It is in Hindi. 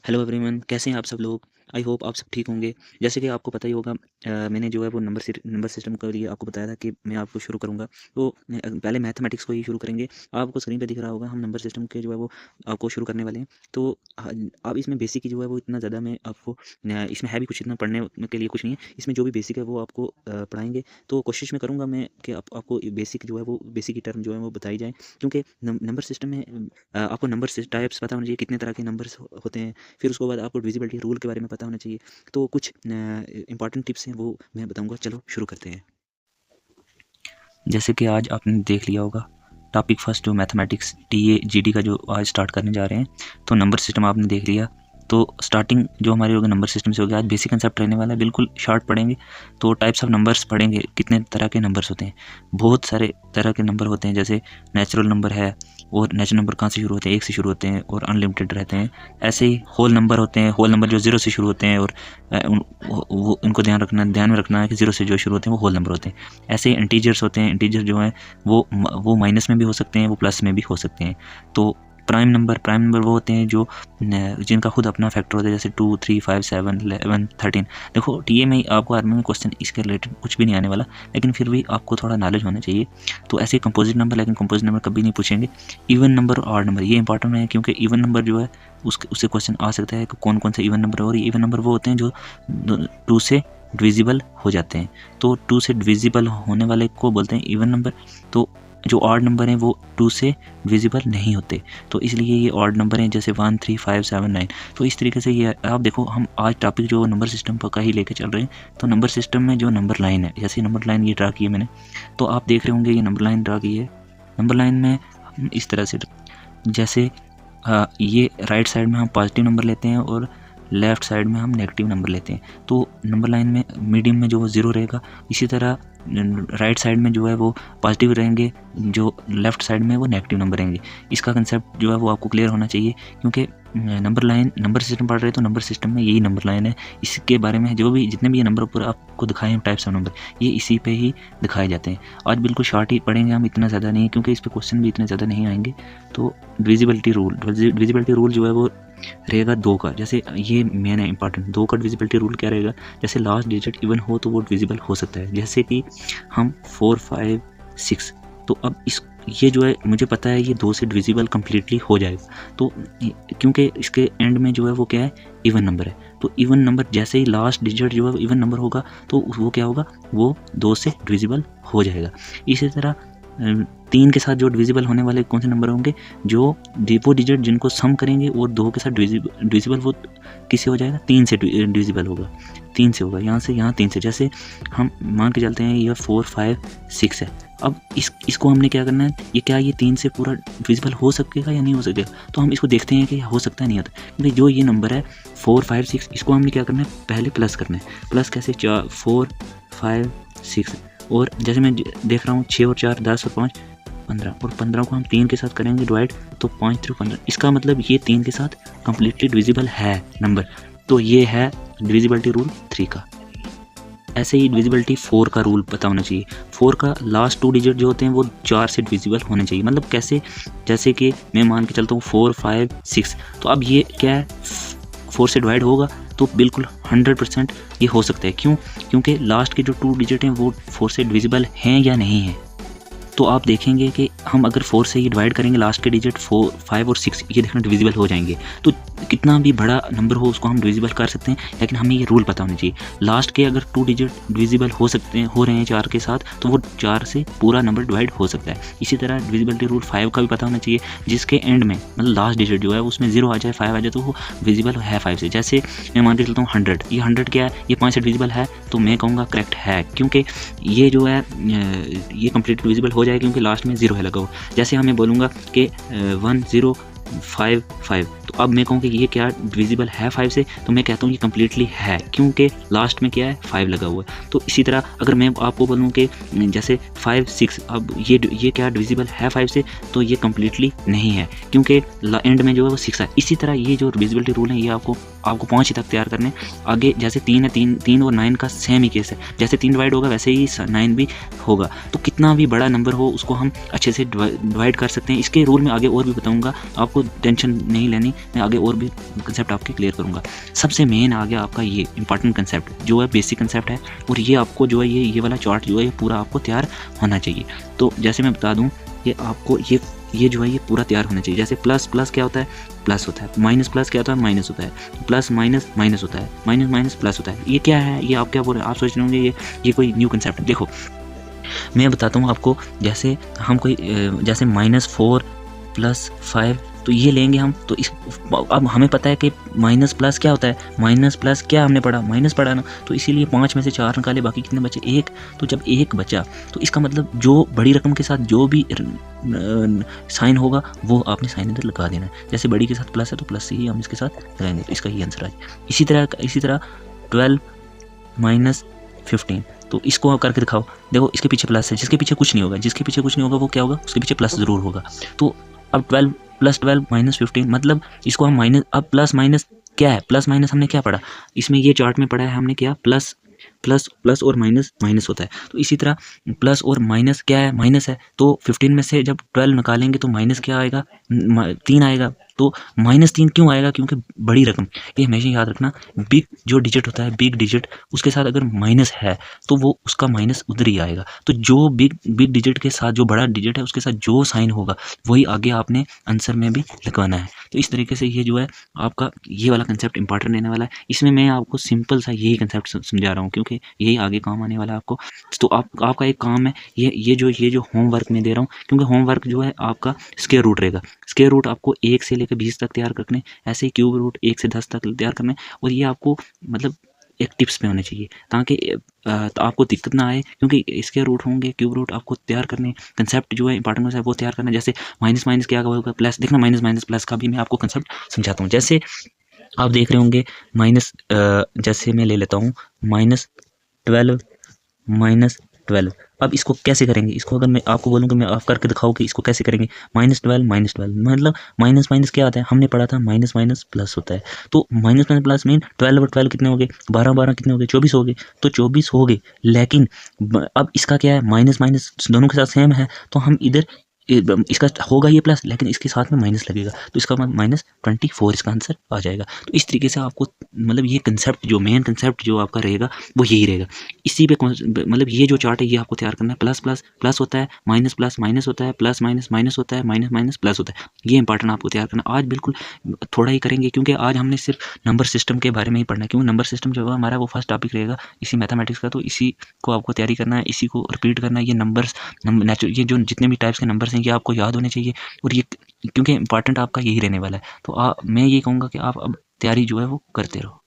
हेलो एवरीवन, कैसे हैं आप सब लोग। आई होप आप सब ठीक होंगे। जैसे कि आपको पता ही होगा, मैंने जो है वो नंबर सिस्टम के लिए आपको बताया था कि मैं आपको शुरू करूंगा। तो पहले मैथमेटिक्स को ही शुरू करेंगे। आपको स्क्रीन पे दिख रहा होगा, हम नंबर सिस्टम के जो है वो आपको शुरू करने वाले हैं। तो अब इसमें बेसिक जो है वो इतना ज़्यादा मैं आपको इसमें है भी कुछ, इतना पढ़ने के लिए कुछ नहीं है। इसमें जो भी बेसिक है वो आपको पढ़ाएंगे। तो कोशिश मैं करूँगा मैं कि आपको बेसिक जो है वो बेसिक की टर्म जो है वो बताई जाए, क्योंकि नंबर सिस्टम में आपको नंबर टाइप्स पता होना चाहिए, कितने तरह के नंबर्स होते हैं। फिर उसके बाद आपको डिविजिबिलिटी रूल के बारे में पता होना चाहिए। तो कुछ इंपॉर्टेंट टिप्स हैं वो मैं बताऊंगा। चलो शुरू करते हैं। जैसे कि आज आपने देख लिया होगा टॉपिक फर्स्ट जो मैथमेटिक्स टीए जीडी का जो आज स्टार्ट करने जा रहे हैं। तो नंबर सिस्टम आपने देख लिया। तो स्टार्टिंग जो हमारे होगा नंबर सिस्टम से हो गया। आज बेसिक कंसेप्ट रहने वाला है, बिल्कुल शॉर्ट पढ़ेंगे। तो टाइप्स ऑफ नंबर्स पढ़ेंगे, कितने तरह के नंबर्स होते हैं। बहुत सारे तरह के नंबर होते हैं, जैसे नेचुरल नंबर है। और नेचुरल नंबर कहाँ से शुरू होते हैं? एक से शुरू होते हैं और अनलिमिटेड रहते हैं। ऐसे ही होल नंबर होते हैं, होल नंबर जो जीरो से शुरू होते हैं और वो इनको ध्यान में रखना है कि जीरो से जो शुरू होते हैं वो होल नंबर होते हैं। ऐसे ही इंटीजर्स होते हैं। इंटीजर जो है वो माइनस में भी हो सकते हैं, वो प्लस में भी हो सकते हैं। तो प्राइम नंबर वो होते हैं जो जिनका खुद अपना फैक्टर होता है, जैसे 2, 3, 5, 7, 11, 13। देखो टीए में आपको आर्मी में क्वेश्चन इसके रिलेटेड कुछ भी नहीं आने वाला, लेकिन फिर भी आपको थोड़ा नॉलेज होना चाहिए। तो ऐसे कंपोजिट नंबर, लेकिन कंपोजिट नंबर कभी नहीं पूछेंगे। इवन नंबर और ऑड नंबर ये इंपॉर्टेंट है, क्योंकि इवन नंबर जो है उससे क्वेश्चन आ सकता है कि कौन कौन से इवन नंबर है। और इवन नंबर वो होते हैं जो 2 से डिविजिबल हो जाते हैं। तो 2 से डिविजिबल होने वाले को बोलते हैं इवन नंबर। तो जो ऑड नंबर हैं वो 2 से डिविजिबल नहीं होते, तो इसलिए ये ऑड नंबर हैं, जैसे 1, 3, 5, 7, 9। तो इस तरीके से ये आप देखो, हम आज टॉपिक जो नंबर सिस्टम पर का ही लेके चल रहे हैं। तो नंबर सिस्टम में जो नंबर लाइन है, जैसे नंबर लाइन ये ड्रा की है मैंने, तो आप देख रहे होंगे ये नंबर लाइन ड्रा की है। नंबर लाइन में इस तरह से, जैसे ये राइट साइड में हम पॉजिटिव नंबर लेते हैं और लेफ़्ट साइड में हम नेगेटिव नंबर लेते हैं। तो नंबर लाइन में मीडियम में जो वो ज़ीरो रहेगा, इसी तरह राइट साइड में जो है वो पॉजिटिव रहेंगे, जो लेफ़्ट साइड में वो नेगेटिव नंबर रहेंगे। इसका कंसेप्ट जो है वो आपको क्लियर होना चाहिए, क्योंकि नंबर सिस्टम पढ़ रहे हैं तो नंबर सिस्टम में यही नंबर लाइन है। इसके बारे में जो भी जितने भी ये नंबर ऊपर आपको दिखाए हैं टाइप्स ऑफ नंबर, ये इसी पे ही दिखाए जाते हैं। आज बिल्कुल शॉर्ट ही पढ़ेंगे हम, इतना ज़्यादा नहीं, क्योंकि इस पर क्वेश्चन भी इतने ज़्यादा नहीं आएंगे। तो डिविजिबिलिटी रूल जो है वो रहेगा 2 का। जैसे ये मेन है इंपॉर्टेंट, 2 का डिविजिबिलिटी रूल क्या रहेगा? जैसे लास्ट डिजिट इवन हो तो वो डिविजिबल हो सकता है, जैसे कि हम 4, 5, 6। तो अब ये जो है मुझे पता है ये 2 से डिविजिबल कम्प्लीटली हो जाएगा। तो क्योंकि इसके एंड में जो है वो क्या है? इवन नंबर है। तो इवन नंबर जैसे ही लास्ट डिजिट जो है इवन नंबर होगा तो वो क्या होगा? वो 2 से डिविजिबल हो जाएगा। इसी तरह 3 के साथ जो डिविजिबल होने वाले कौन से नंबर होंगे? जो वो डिजिट जिनको सम करेंगे और 2 के साथ डिविजिबल वो किससे हो जाएगा? 3 से डिविजिबल होगा। 3 से होगा, यहाँ से यहाँ 3 से। जैसे हम मान के चलते हैं ये 4, 5, 6 है। अब इसको हमने क्या करना है, ये क्या ये 3 से पूरा डिविजिबल हो सकेगा या नहीं हो सकेगा? तो हम इसको देखते हैं कि हो सकता है नहीं होता। क्योंकि जो ये नंबर है 4, 5, 6, इसको हमने क्या करना है? पहले प्लस करना है। प्लस कैसे? 4, 5, 6। और जैसे मैं देख रहा हूँ 6 और 4 10 और 5 15, और 15 को हम 3 के साथ करेंगे डिवाइड, तो 5 3 15। इसका मतलब ये 3 के साथ कम्प्लीटली डिविजिबल है नंबर। तो ये है डिविजिबिलिटी रूल 3 का। ऐसे ही डिविजिबिलिटी 4 का रूल पता होना चाहिए। 4 का लास्ट 2 डिजिट जो होते हैं वो 4 से डिविजिबल होने चाहिए। मतलब कैसे? जैसे कि मैं मान के चलता हूँ 4, 5, 6। तो अब ये क्या है? 4 से डिवाइड होगा तो बिल्कुल 100% ये हो सकता है। क्यों? क्योंकि लास्ट के जो 2 डिजिट हैं वो 4 से डिविजिबल हैं या नहीं हैं। तो आप देखेंगे कि हम अगर 4 से ही डिवाइड करेंगे, लास्ट के डिजिट 4, 5 और 6 ये देखना डिविजिबल हो जाएंगे। तो कितना भी बड़ा नंबर हो उसको हम डिविजिबल कर सकते हैं, लेकिन हमें ये रूल पता होना चाहिए। लास्ट के अगर 2 डिजिट डिविजिबल हो रहे हैं 4 के साथ, तो वो 4 से पूरा नंबर डिवाइड हो सकता है। इसी तरह डिविजिबिलिटी रूल 5 का भी पता होना चाहिए, जिसके एंड में मतलब लास्ट डिजिट जो है उसमें 0 आ जाए, 5 आ जाए, तो वो डिविजिबल है 5 से। जैसे मैं मान के चलता हूँ 100, ये 100 क्या है? ये 5 से डिविजिबल है, तो मैं कहूँगा करेक्ट है, क्योंकि ये जो है ये कम्प्लीट डिविजिबल हो जाए, क्योंकि लास्ट में 0 है लगा हुआ। जैसे हमें बोलूँगा कि 1055, तो अब मैं कहूँ कि ये क्या डिविजिबल है 5 से, तो मैं कहता हूँ ये कम्प्लीटली है, क्योंकि लास्ट में क्या है? 5 लगा हुआ है। तो इसी तरह अगर मैं आपको बोलूँ कि जैसे 5, 6, अब ये क्या डिविजिबल है 5 से, तो ये कम्प्लीटली नहीं है, क्योंकि एंड में जो है वो 6 है। इसी तरह ये जो डिविजिबिलिटी रूल है ये आपको आपको 5 ही तक तैयार करने। आगे जैसे 3 है, 3 और 9 का सेम ही केस है, जैसे 3 डिवाइड होगा वैसे ही 9 भी होगा। तो कितना भी बड़ा नंबर हो उसको हम अच्छे से डिवाइड कर सकते हैं। इसके रूल में आगे और भी बताऊँगा, आपको टेंशन नहीं लेनी, मैं आगे और भी कंसेप्ट आपके क्लियर करूँगा। सबसे मेन आ गया आपका ये इंपॉर्टेंट कंसेप्ट जो है बेसिक कंसेप्ट है, और ये आपको जो है ये वाला चार्ट जो है ये पूरा आपको तैयार होना चाहिए। तो जैसे मैं बता दूँ, ये आपको ये जो है ये पूरा तैयार होना चाहिए। जैसे प्लस प्लस क्या होता है, प्लस होता है, माइनस प्लस क्या होता है, माइनस होता है, प्लस माइनस माइनस होता है, माइनस माइनस प्लस होता है। ये क्या है, ये आप क्या बोल रहे हैं, आप सोच रहे होंगे ये कोई न्यू कंसेप्ट है। देखो मैं बताता हूँ आपको, जैसे हम कोई जैसे -4 + 5 तो ये लेंगे हम, तो इस अब हमें पता है कि माइनस प्लस क्या होता है, माइनस प्लस क्या हमने पढ़ा, माइनस पढ़ा ना, तो इसीलिए 5 में से 4 निकाले, बाकी कितने बचे, 1। तो जब 1 बचा तो इसका मतलब जो बड़ी रकम के साथ जो भी साइन होगा वो आपने साइन इधर लगा देना है। जैसे बड़ी के साथ प्लस है तो प्लस से ही हम इसके साथ लगाएंगे, तो इसका ही आंसर आ जाए। इसी तरह 12 - 15, तो इसको आप करके दिखाओ। देखो इसके पीछे प्लस है, जिसके पीछे कुछ नहीं होगा, जिसके पीछे कुछ नहीं होगा वो क्या होगा, उसके पीछे प्लस ज़रूर होगा। तो अब 12 + 12 - 15 मतलब इसको हम माइनस, अब प्लस माइनस क्या है, प्लस माइनस हमने क्या पढ़ा इसमें, ये चार्ट में पढ़ा है हमने क्या, प्लस प्लस प्लस और माइनस माइनस होता है। तो इसी तरह प्लस और माइनस क्या है, माइनस है, तो 15 में से जब 12 निकालेंगे तो माइनस क्या आएगा, 3 आएगा। तो -3 क्यों आएगा, क्योंकि बड़ी रकम, ये हमेशा याद रखना, बिग जो डिजिट होता है, बिग डिजिट उसके साथ अगर माइनस है तो वो उसका माइनस उधर ही आएगा। तो जो बिग डिजिट के साथ जो बड़ा डिजिट है उसके साथ जो साइन होगा वही आगे आपने आंसर में भी लगवाना है। तो इस तरीके से ये जो है आपका ये वाला कंसेप्ट इंपॉर्टेंट रहने वाला है। इसमें मैं आपको सिंपल सा यही कंसेप्ट समझा रहा हूँ, क्योंकि यही आगे काम आने वाला है आपको। तो आपका एक काम है, ये जो होमवर्क मैं दे रहा हूँ, क्योंकि होमवर्क जो है आपका स्क्वायर रूट रहेगा। स्क्वायर रूट आपको 1 से लेकर 20 तक तैयार करने, ऐसे ही क्यूब रूट 1 से 10 तक तैयार करने, और ये आपको मतलब एक टिप्स पे होने चाहिए, ताकि तो आपको दिक्कत ना आए, क्योंकि स्क्वायर रूट होंगे, क्यूब रूट आपको तैयार करने, कंसेप्ट जो है इंपॉर्टेंट कंसेप्ट वो तैयार करना। जैसे माइनस माइनस क्या होगा, प्लस, देखना माइनस माइनस प्लस का भी मैं आपको कंसेप्ट समझाता हूँ। जैसे आप देख रहे होंगे माइनस, जैसे मैं ले लेता हूँ -12 -12। अब इसको कैसे करेंगे, इसको अगर मैं आपको बोलूँ कि मैं आप करके दिखाओ कि इसको कैसे करेंगे, -12 -12 मतलब माइनस माइनस क्या आता है, हमने पढ़ा था माइनस माइनस प्लस होता है। तो माइनस माइनस प्लस मीन 12 और 12 कितने हो गए, 12 12 कितने हो गए, 24 हो गए। तो 24 हो गए, लेकिन अब इसका क्या है, माइनस माइनस दोनों के साथ सेम है, तो हम इधर इसका होगा ये प्लस, लेकिन इसके साथ में माइनस लगेगा, तो इसका -24 इसका आंसर आ जाएगा। तो इस तरीके से आपको मतलब ये कंसेप्ट जो मेन कंसेप्ट जो आपका रहेगा वो यही रहेगा। इसी पे मतलब ये जो चार्ट है ये आपको तैयार करना है। प्लस प्लस प्लस होता है, माइनस प्लस माइनस होता है, प्लस माइनस माइनस होता है, माइनस माइनस प्लस होता है। ये इंपॉर्टेंट आपको तैयार करना। आज बिल्कुल थोड़ा ही करेंगे, क्योंकि आज हमने सिर्फ नंबर सिस्टम के बारे में ही पढ़ना है, क्योंकि नंबर सिस्टम जो है हमारा वो फर्स्ट टॉपिक रहेगा इसी मैथमेटिक्स का। तो इसी को आपको तैयारी करना है, इसी को रिपीट करना है। ये नंबर्स नेचुरल, ये जो जितने भी टाइप्स के नंबर्स हैं ये आपको याद होने चाहिए, और ये क्योंकि इंपॉर्टेंट आपका यही रहने वाला है। तो मैं ये कहूँगा कि आप अब तैयारी जो है वो करते रहो।